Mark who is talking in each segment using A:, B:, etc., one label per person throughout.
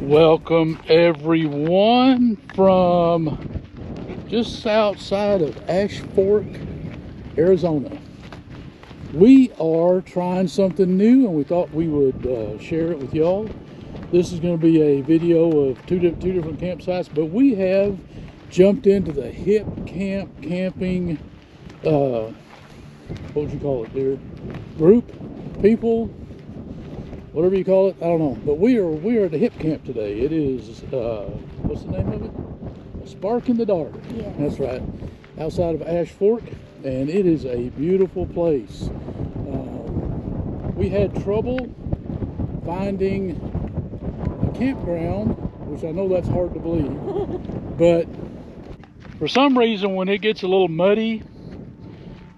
A: Welcome everyone from just outside of Ashfork, Arizona. We are trying something new and we thought we would share it with y'all. This is going to be a video of two different campsites, but we have jumped into the HipCamp camping, what would you call it, dear? Group, people, whatever you call it, I don't know. But we are at the HipCamp today. It is what's the name of it? A Spark in the Dark.
B: Yeah.
A: That's right. Outside of Ashfork, and it is a beautiful place. We had trouble finding a campground, which I know that's hard to believe, but for some reason when it gets a little muddy,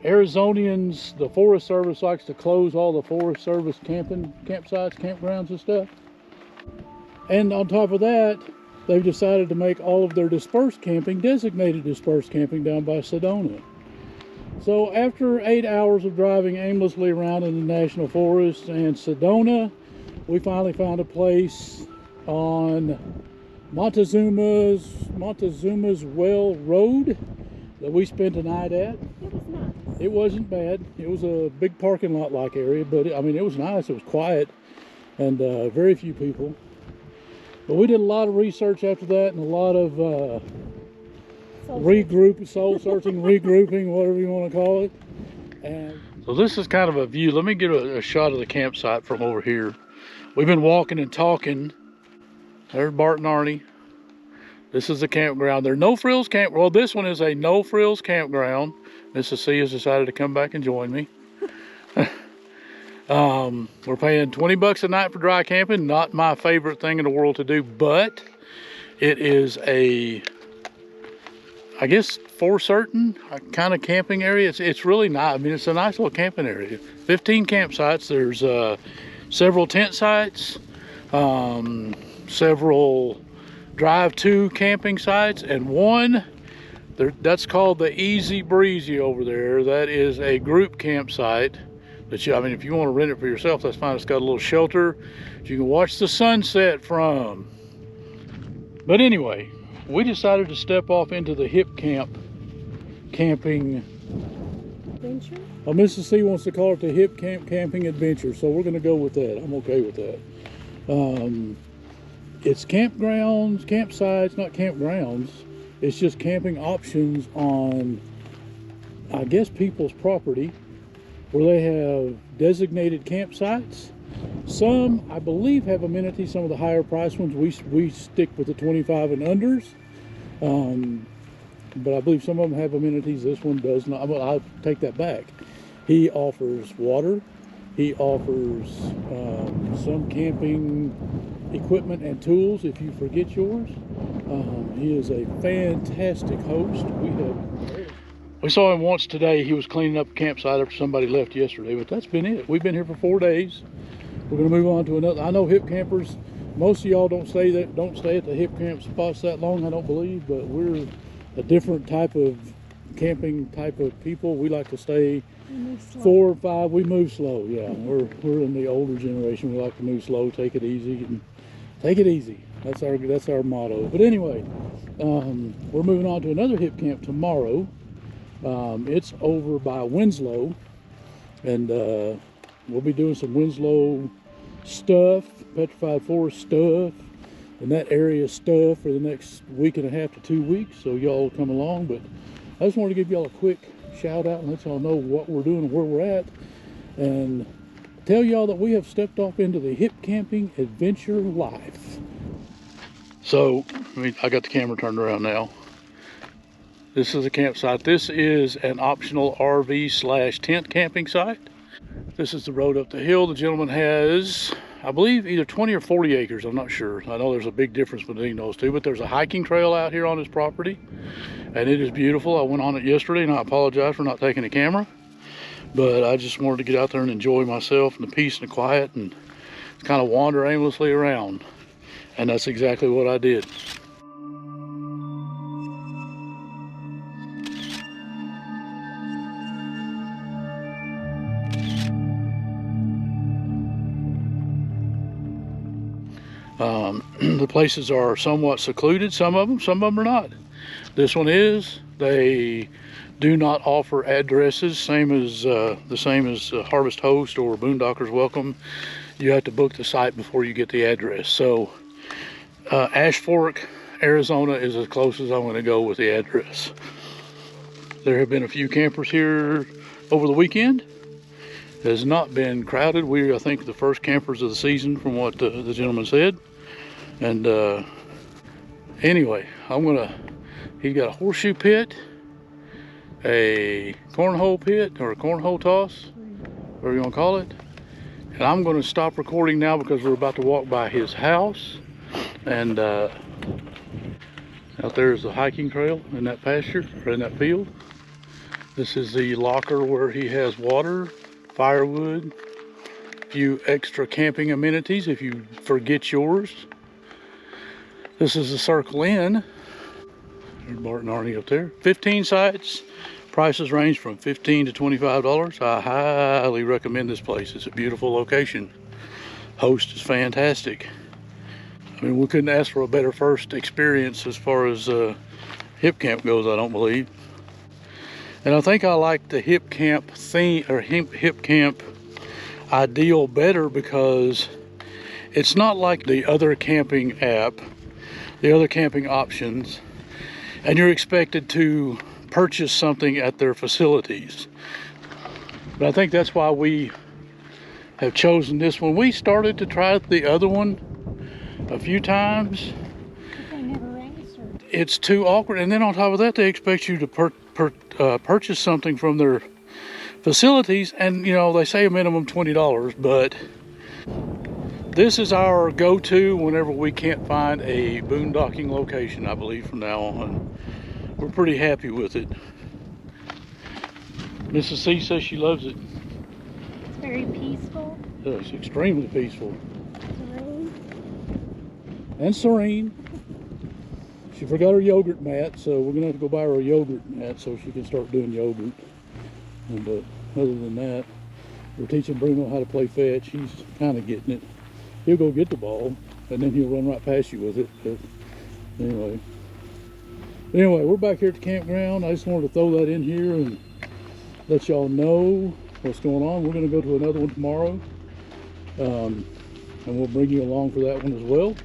A: Arizonians, the Forest Service likes to close all the Forest Service campsites, campgrounds and stuff. And on top of that, they've decided to make all of their dispersed camping designated dispersed camping down by Sedona. So after 8 hours of driving aimlessly around in the National Forest and Sedona, we finally found a place on Montezuma's Well Road that we spent a night at.
B: It was nice.
A: It wasn't bad. It was a big parking lot like area, but I mean it was nice. It was quiet and very few people. But we did a lot of research after that and a lot of soul searching, regrouping, whatever you want to call it. And so this is kind of a view. Let me get a shot of the campsite from over here. We've been walking and talking. There's Bart and Arnie. This is the campground. There's no frills camp. Well, this one is a no frills campground. Mrs. C has decided to come back and join me. We're paying 20 bucks a night for dry camping. Not my favorite thing in the world to do, but it is a, I guess for certain, a kind of camping area. It's really nice. I mean, it's a nice little camping area. 15 campsites. There's several tent sites, several drive-to camping sites, and one that's called the Easy Breezy over there. That is a group campsite that I mean, if you want to rent it for yourself, that's fine. It's got a little shelter that you can watch the sunset from. But anyway, we decided to step off into the HipCamp camping
B: Adventure?
A: Well, Mrs. C wants to call it the HipCamp camping adventure, so we're going to go with that. I'm okay with that. It's campgrounds, campsites, not campgrounds. It's just camping options on, I guess, people's property where they have designated campsites. Some, I believe, have amenities. Some of the higher price ones, we stick with the 25 and unders. But I believe some of them have amenities. This one does not. Well, I'll take that back. He offers water. He offers some camping equipment and tools if you forget yours. He is a fantastic host. We saw him once today. He was cleaning up a campsite after somebody left yesterday, but that's been it. We've been here for 4 days. We're going to move on to another. I know hip campers, most of y'all don't stay at the HipCamp spots that long, I don't believe, but we're a different type of camping type of people. We like to stay 4 or 5. We move slow. Yeah, we're in the older generation. We like to move slow, take it easy, and take it easy. That's our motto. But anyway, we're moving on to another HipCamp tomorrow. It's over by Winslow, and we'll be doing some Winslow stuff, petrified forest stuff, and that area stuff for the next week and a half to 2 weeks. So y'all come along. But I just wanted to give y'all a quick shout out and let y'all know what we're doing and where we're at, and tell y'all that we have stepped off into the hip camping adventure life. So I got the camera turned around now. This is a campsite. This is an optional RV/tent camping site. This is the road up the hill. The gentleman has, I believe, either 20 or 40 acres. I'm not sure. I know there's a big difference between those two, but there's a hiking trail out here on his property, and it is beautiful. I went on it yesterday, and I apologize for not taking a camera, but I just wanted to get out there and enjoy myself and the peace and the quiet and kind of wander aimlessly around, and that's exactly what I did. The places are somewhat secluded, some of them are not. This one is. They do not offer addresses, the same as Harvest Host or Boondockers Welcome. You have to book the site before you get the address. So Ashfork, Arizona is as close as I'm going to go with the address. There have been a few campers here over the weekend. It has not been crowded. We're, I think, the first campers of the season from what the gentleman said. And anyway, he's got a horseshoe pit, a cornhole pit, or a cornhole toss, whatever you want to call it. And I'm going to stop recording now because we're about to walk by his house. And out there is the hiking trail in that pasture, or in that field. This is the locker where he has water, firewood, a few extra camping amenities if you forget yours. This is the Circle Inn. There's Bart and Arnie up there. 15 sites. Prices range from $15 to $25. I highly recommend this place. It's a beautiful location. Host is fantastic. I mean, we couldn't ask for a better first experience as far as HipCamp goes, I don't believe. And I think I like the HipCamp theme, or HipCamp ideal better, because it's not like the other camping app, the other camping options, and you're expected to purchase something at their facilities. But I think that's why we have chosen this one. We started to try the other one a few times.
B: But they never answered.
A: It's too awkward, and then on top of that, they expect you to purchase something from their facilities, and you know, they say a minimum $20, but this is our go-to whenever we can't find a boondocking location, I believe, from now on. We're pretty happy with it. Mrs. C says she loves it.
B: It's very peaceful.
A: It's extremely peaceful.
B: Serene.
A: And serene. She forgot her yogurt mat, so we're gonna have to go buy her a yogurt mat so she can start doing yogurt. And other than that, we're teaching Bruno how to play fetch. He's kind of getting it. He'll go get the ball, and then he'll run right past you with it. But anyway, we're back here at the campground. I just wanted to throw that in here and let y'all know what's going on. We're gonna go to another one tomorrow, and we'll bring you along for that one as well.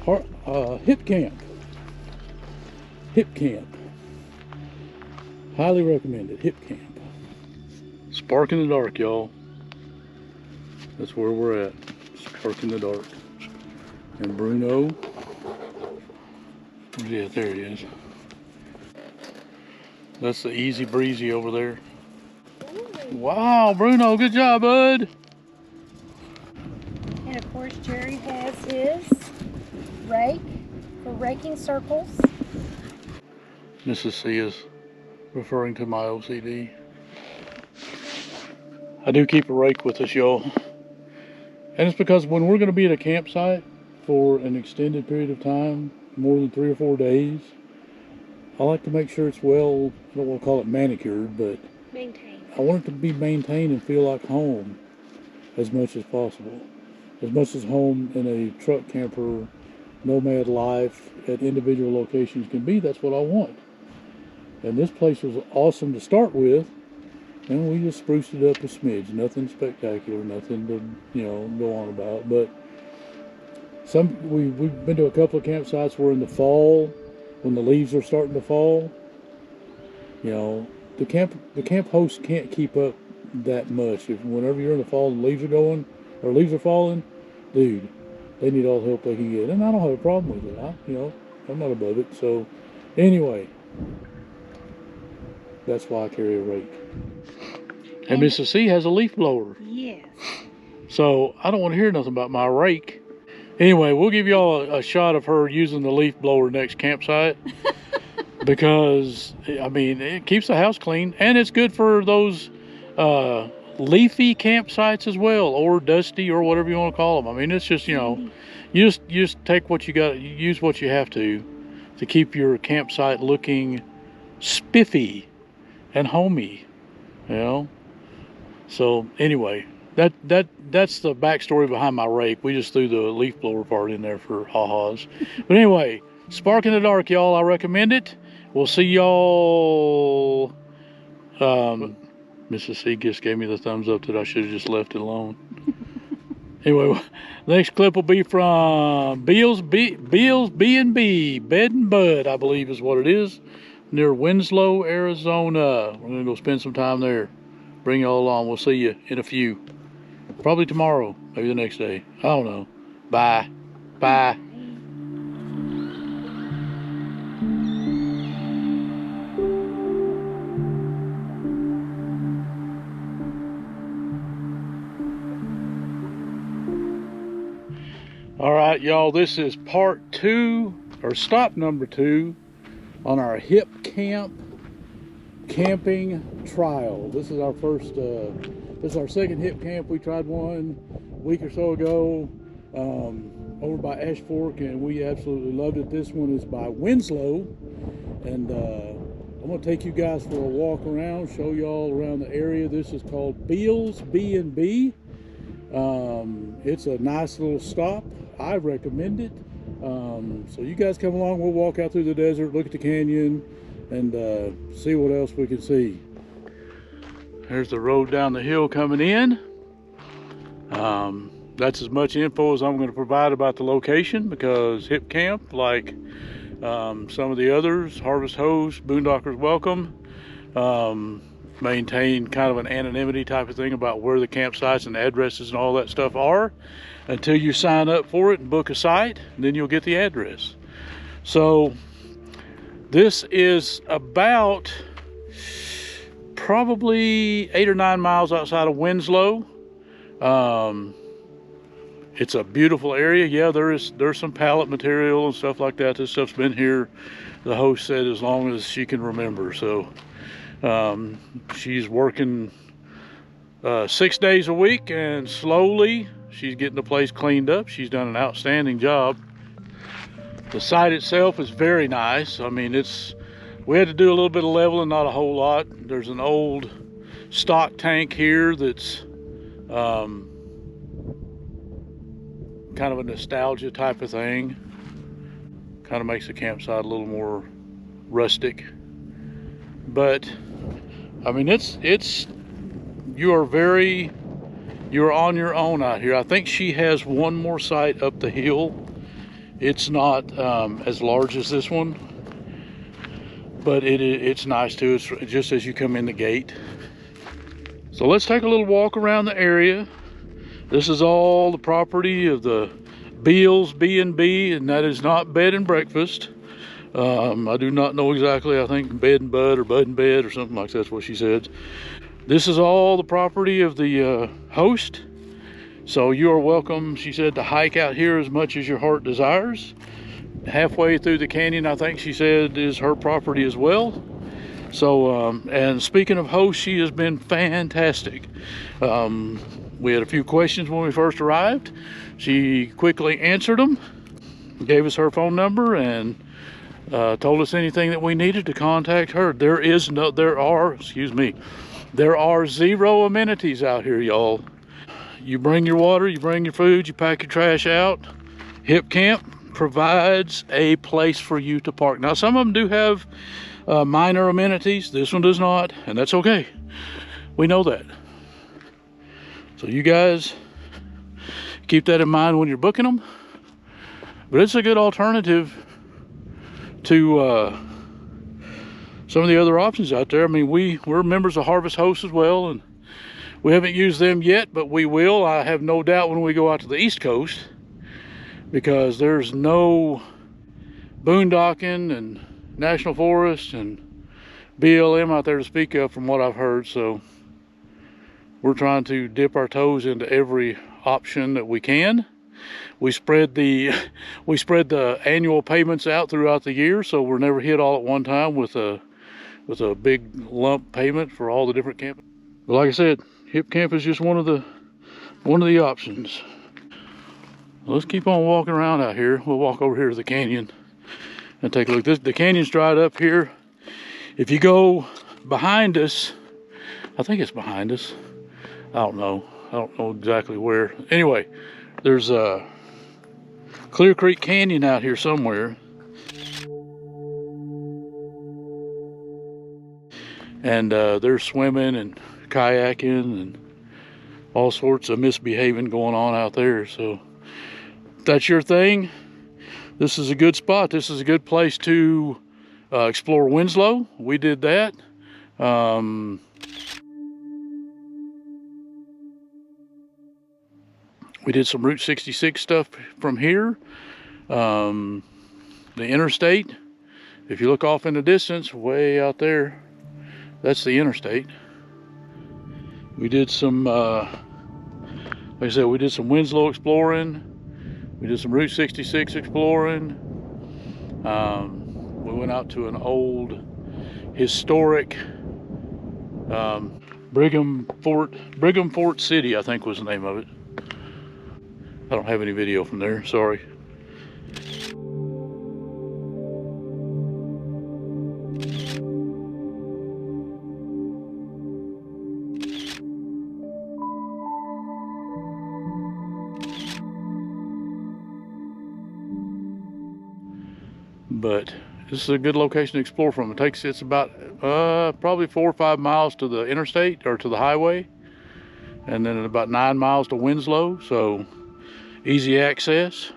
A: HipCamp. Highly recommended. HipCamp. Spark in the dark, y'all. That's where we're at. Spark in the dark. And Bruno. Where's he at? There he is. That's the Easy Breezy over there. Wow, Bruno, good job, bud.
B: And of course, Jerry has his rake for raking circles.
A: Mrs. C is referring to my OCD. I do keep a rake with us, y'all. And it's because when we're going to be at a campsite for an extended period of time, more than 3 or 4 days, I like to make sure it's well, I don't want to call it manicured, but
B: Maintained.
A: I want it to be maintained and feel like home as much as possible. As much as home in a truck camper, nomad life at individual locations can be, that's what I want. And this place was awesome to start with, and we just spruced it up a smidge. Nothing spectacular, nothing to, you know, go on about. But we've been to a couple of campsites where in the fall, when the leaves are starting to fall, you know, the camp host can't keep up that much. Whenever you're in the fall and leaves are going, or leaves are falling, dude, they need all the help they can get. And I don't have a problem with it. I'm not above it. So anyway, that's why I carry a rake. And Mrs. C has a leaf blower.
B: Yes.
A: So I don't want to hear nothing about my rake. Anyway, we'll give y'all a shot of her using the leaf blower next campsite. Because, I mean, it keeps the house clean. And it's good for those leafy campsites as well. Or dusty, or whatever you want to call them. I mean, it's just, you know, you just take what you got. You use what you have to keep your campsite looking spiffy and homey, you know. So anyway, That's the backstory behind my rake. We just threw the leaf blower part in there for ha-has. But anyway, Spark in the Dark, y'all. I recommend it. We'll see y'all. Mrs. C just gave me the thumbs up that I should have just left it alone. Anyway, the next clip will be from Bealle's B&B, Bed and Bud, I believe is what it is, near Winslow, Arizona. We're gonna go spend some time there. Bring y'all along. We'll see you in a few. Probably tomorrow, maybe the next day. I don't know. Bye. Bye. All right, y'all, this is part 2, or stop number 2 on our HipCamp camping trial. This is our first, this is our second HipCamp. We tried one a week or so ago over by Ashfork, and we absolutely loved it. This one is by Winslow, and I'm gonna take you guys for a walk around, show y'all around the area. This is called Bealle's B&B. It's a nice little stop. I recommend it. So you guys come along. We'll walk out through the desert, look at the canyon, and see what else we can see. There's the road down the hill coming in. That's as much info as I'm going to provide about the location, because HipCamp, like some of the others, Harvest Host, Boondockers Welcome, maintain kind of an anonymity type of thing about where the campsites and addresses and all that stuff are until you sign up for it and book a site, and then you'll get the address. So this is about probably 8 or 9 miles outside of Winslow. It's a beautiful area. Yeah, there's some pallet material and stuff like that. This stuff's been here, the host said, as long as she can remember. So she's working 6 days a week, and slowly she's getting the place cleaned up. She's done an outstanding job. The site itself is very nice. I mean, we had to do a little bit of leveling, not a whole lot. There's an old stock tank here that's kind of a nostalgia type of thing. Kind of makes the campsite a little more rustic. But I mean, you're on your own out here. I think she has one more site up the hill. It's not as large as this one, but it's nice too. It's just as you come in the gate. So let's take a little walk around the area. This is all the property of the Bealle's B&B, and that is not bed and breakfast. I do not know exactly. I think Bed and Bud or Bud and Bed or something like that's what she said. This is all the property of the host. So you are welcome, she said, to hike out here as much as your heart desires. Halfway through the canyon, I think she said, is her property as well. So, and speaking of host, she has been fantastic. We had a few questions when we first arrived. She quickly answered them, gave us her phone number, and told us anything that we needed to contact her. There are 0 amenities out here, y'all. You bring your water, you bring your food, you pack your trash out. HipCamp provides a place for you to park. Now, some of them do have minor amenities. This one does not, and that's okay. We know that. So you guys keep that in mind when you're booking them. But it's a good alternative to some of the other options out there. I mean, we're members of Harvest Host as well, and we haven't used them yet, but we will. I have no doubt when we go out to the East Coast, because there's no boondocking and national forest and BLM out there to speak of from what I've heard. So we're trying to dip our toes into every option that we can. We spread the annual payments out throughout the year, so we're never hit all at one time with a big lump payment for all the different camping. But like I said, HipCamp is just one of the options. Let's keep on walking around out here. We'll walk over here to the canyon and take a look. The canyon's dried up here. If you go behind us, I think it's behind us. I don't know. I don't know exactly where. Anyway, there's a Clear Creek Canyon out here somewhere. And they're swimming and kayaking and all sorts of misbehaving going on out there. So if that's your thing, this is a good spot. This is a good place to explore Winslow. We did that. We did some Route 66 stuff from here. The interstate, if you look off in the distance, way out there, that's the interstate. We did some, like I said, we did some Winslow exploring. We did some Route 66 exploring. We went out to an old historic Brigham Fort City, I think was the name of it. I don't have any video from there, sorry. But this is a good location to explore from. It's about probably 4 or 5 miles to the interstate or to the highway, and then about 9 miles to Winslow, so easy access.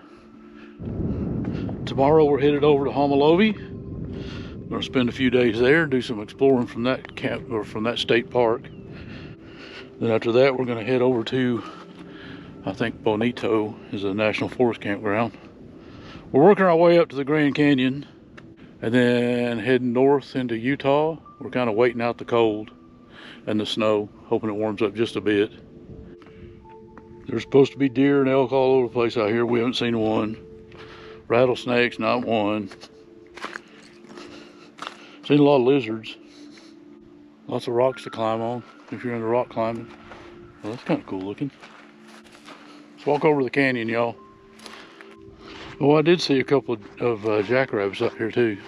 A: Tomorrow we're headed over to Homolovi. We're gonna spend a few days there, do some exploring from that camp or from that state park. Then after that we're gonna head over to, I think Bonito is a national forest campground. We're working our way up to the Grand Canyon and then heading north into Utah. We're kind of waiting out the cold and the snow, hoping it warms up just a bit. There's supposed to be deer and elk all over the place out here. We haven't seen one. Rattlesnakes, not one. Seen a lot of lizards. Lots of rocks to climb on if you're into rock climbing. Well, that's kind of cool looking. Let's walk over the canyon, y'all. Oh, I did see a couple of jackrabbits up here too.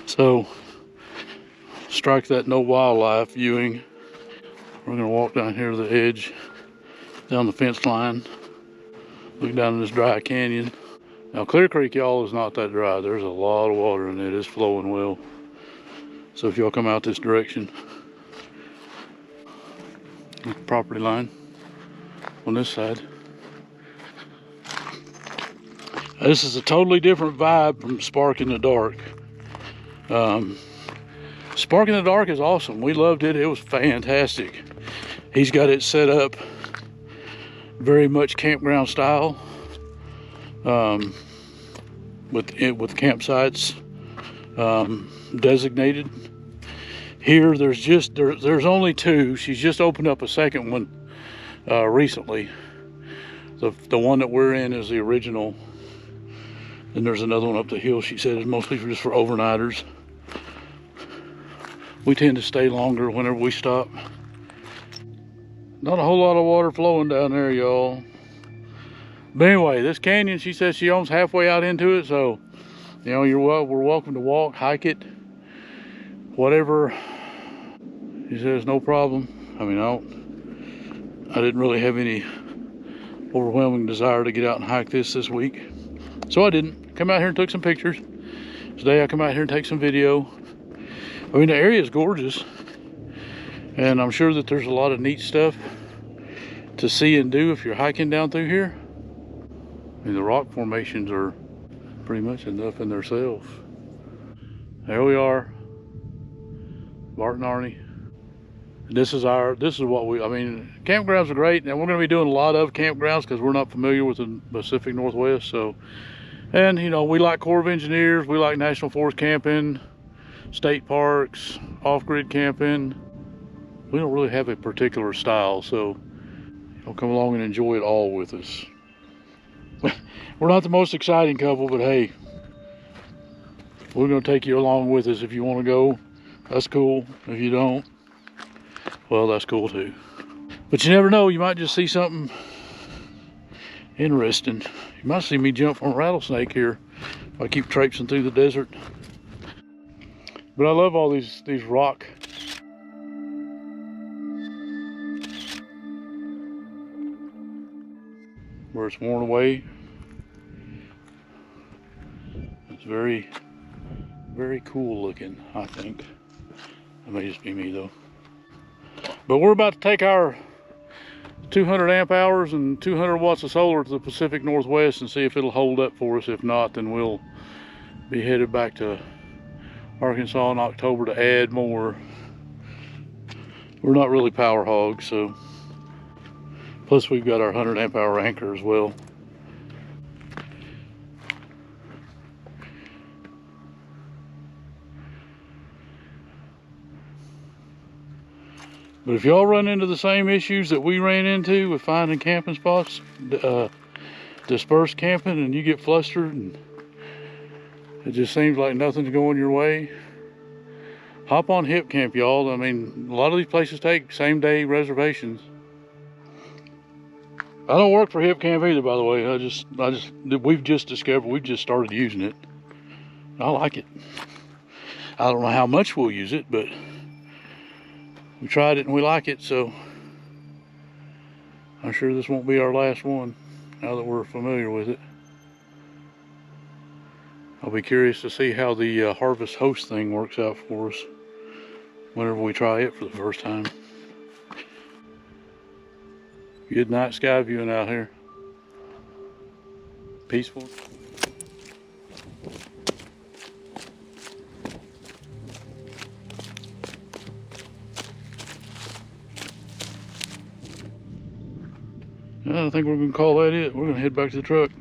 A: So, strike that no wildlife viewing. We're gonna walk down here to the edge, down the fence line, look down in this dry canyon. Now Clear Creek, y'all, is not that dry. There's a lot of water in it. It's flowing well. So if y'all come out this direction, property line on this side. This is a totally different vibe from Spark in the Dark. Spark in the Dark is awesome. We loved it. It was fantastic. He's got it set up very much campground style, with campsites designated. Here there's only 2. She's just opened up a second one recently. The one that we're in is the original. And there's another one up the hill, she said, is mostly just for overnighters. We tend to stay longer whenever we stop. Not a whole lot of water flowing down there, y'all. But anyway, this canyon, she says she owns halfway out into it, so, you know, we're welcome to walk, hike it, whatever. She says no problem. I mean, I didn't really have any overwhelming desire to get out and hike this week. So I didn't. Come out here and took some pictures. Today I come out here and take some video. I mean, the area is gorgeous. And I'm sure that there's a lot of neat stuff to see and do if you're hiking down through here. I mean, the rock formations are pretty much enough in themselves. There we are. Bart and Arnie. And this is what I mean, campgrounds are great, and we're going to be doing a lot of campgrounds because we're not familiar with the Pacific Northwest. So, and you know, we like Corps of Engineers, we like national forest camping, state parks, off-grid camping. We don't really have a particular style, so you'll come along and enjoy it all with us. We're not the most exciting couple, but hey, we're going to take you along with us. If you want to go, that's cool. If you don't, well, that's cool too. But you never know, you might just see something interesting. You might see me jump on a rattlesnake here if I keep traipsing through the desert. But I love all these rock where it's worn away. It's very, very cool looking, I think. It may just be me though. But we're about to take our 200 amp hours and 200 watts of solar to the Pacific Northwest and see if it'll hold up for us. If not, then we'll be headed back to Arkansas in October to add more. We're not really power hogs, so. Plus we've got our 100 amp hour anchor as well. But if y'all run into the same issues that we ran into with finding camping spots, dispersed camping, and you get flustered and it just seems like nothing's going your way, hop on HipCamp, y'all. I mean, a lot of these places take same day reservations. I don't work for HipCamp either, by the way. We've just discovered, we've just started using it. I like it. I don't know how much we'll use it, but we tried it and we like it, so I'm sure this won't be our last one now that we're familiar with it. I'll be curious to see how the Harvest Host thing works out for us whenever we try it for the first time. Good night sky viewing out here. Peaceful. I think we're gonna call that it. We're gonna head back to the truck.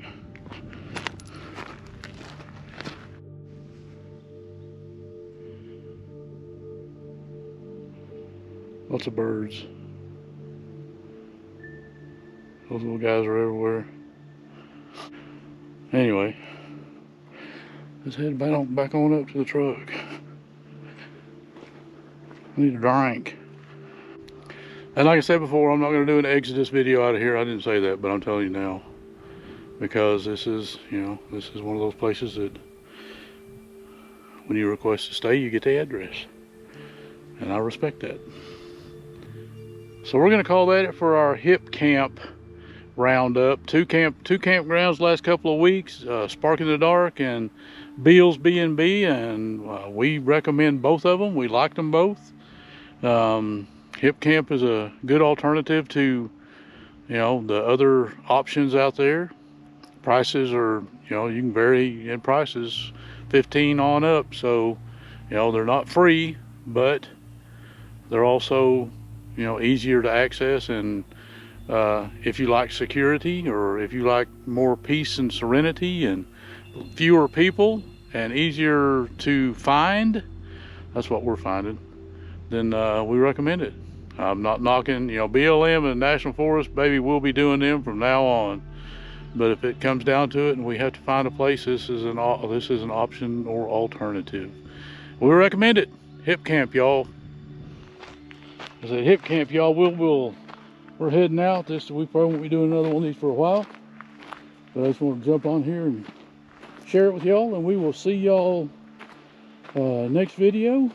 A: Lots of birds. Those little guys are everywhere. Anyway, let's head back on up to the truck. I need a drink. And like I said before, I'm not going to do an Exodus video out of here. I didn't say that, but I'm telling you now. Because this is, you know, this is one of those places that when you request to stay, you get the address. And I respect that. So we're going to call that it for our HipCamp roundup. Two campgrounds last couple of weeks, Spark in the Dark and Bealle's B&B, and we recommend both of them. We liked them both. HipCamp is a good alternative to, you know, the other options out there. Prices are, you know, you can vary in prices 15 on up, so, you know, they're not free, but they're also, you know, easier to access. And if you like security, or if you like more peace and serenity and fewer people and easier to find, that's what we're finding, then we recommend it. I'm not knocking, you know, BLM and National Forest, baby, we'll be doing them from now on. But if it comes down to it and we have to find a place, this is an option or alternative. We recommend it. HipCamp, y'all. I said HipCamp, y'all. We're heading out. We probably won't be doing another one of these for a while. But I just want to jump on here and share it with y'all, and we will see y'all next video.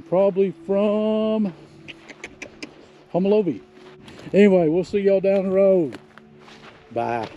A: Probably from Homolovi. Anyway, we'll see y'all down the road. Bye.